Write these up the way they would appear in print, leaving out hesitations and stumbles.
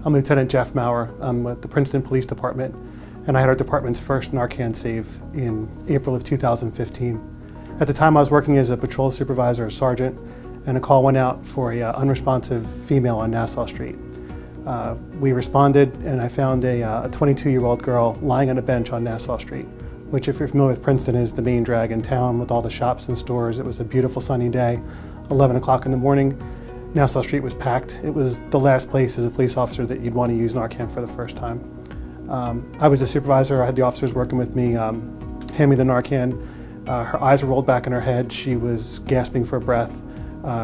I'm Lieutenant Geoff Maurer. I'm with the Princeton Police Department, and I had our department's first Narcan save in April of 2015. At the time, I was working as a patrol supervisor or sergeant, and a call went out for an unresponsive female on Nassau Street. We responded, and I found a 22-year-old girl lying on a bench on Nassau Street, which, if you're familiar with Princeton, is the main drag in town with all the shops and stores. It was a beautiful sunny day, 11 o'clock in the morning. Nassau Street was packed. It was the last place as a police officer that you'd want to use Narcan for the first time. I was a supervisor. I had the officers working with me, hand me the Narcan. Her eyes were rolled back in her head. She was gasping for breath.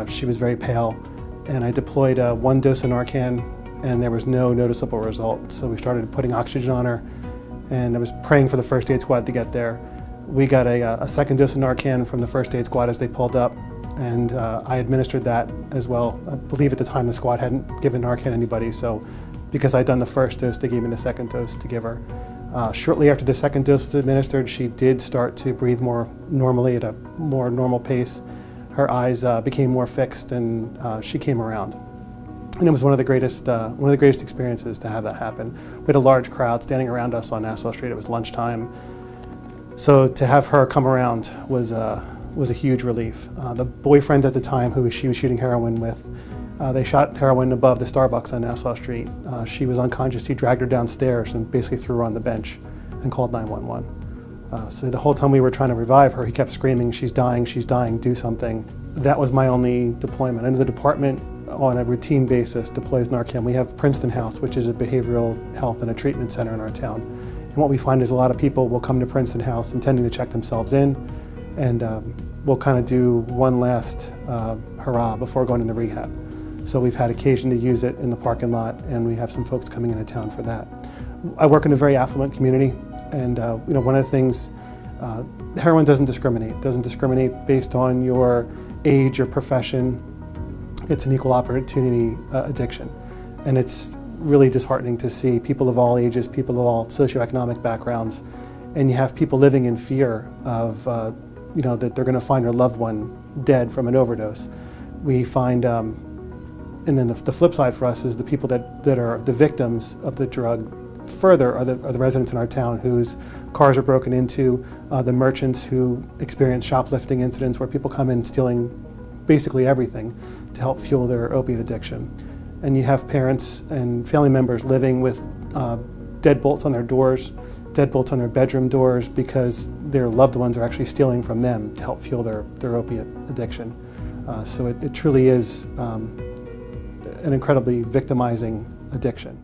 She was very pale. And I deployed one dose of Narcan, and there was no noticeable result. So we started putting oxygen on her, and I was praying for the first aid squad to get there. We got a second dose of Narcan from the first aid squad as they pulled up, and I administered that as well. I believe at the time the squad hadn't given Narcan to anybody, so because I'd done the first dose, they gave me the second dose to give her. Shortly after the second dose was administered, she did start to breathe more normally at a more normal pace. Her eyes became more fixed, and she came around. And it was one of the greatest experiences to have that happen. We had a large crowd standing around us on Nassau Street. It was lunchtime, so to have her come around was a huge relief. The boyfriend at the time who she was shooting heroin with, they shot heroin above the Starbucks on Nassau Street. She was unconscious. He dragged her downstairs and basically threw her on the bench and called 911. So the whole time we were trying to revive her, he kept screaming, she's dying, do something. That was my only deployment. I know the department on a routine basis deploys Narcan. We have Princeton House, which is a behavioral health and a treatment center in our town. And what we find is a lot of people will come to Princeton House intending to check themselves in, and we'll kind of do one last hurrah before going into rehab. So we've had occasion to use it in the parking lot, and we have some folks coming into town for that. I work in a very affluent community, and one of the things, heroin doesn't discriminate. It doesn't discriminate based on your age or profession. It's an equal opportunity addiction, and it's really disheartening to see people of all ages, people of all socioeconomic backgrounds, and you have people living in fear of that they're going to find their loved one dead from an overdose. We find, and then the flip side for us is the people that are the victims of the drug further are the residents in our town whose cars are broken into, the merchants who experience shoplifting incidents where people come in stealing basically everything to help fuel their opiate addiction. And you have parents and family members living with deadbolts on their doors, deadbolts on their bedroom doors because their loved ones are actually stealing from them to help fuel their opiate addiction. So it truly is an incredibly victimizing addiction.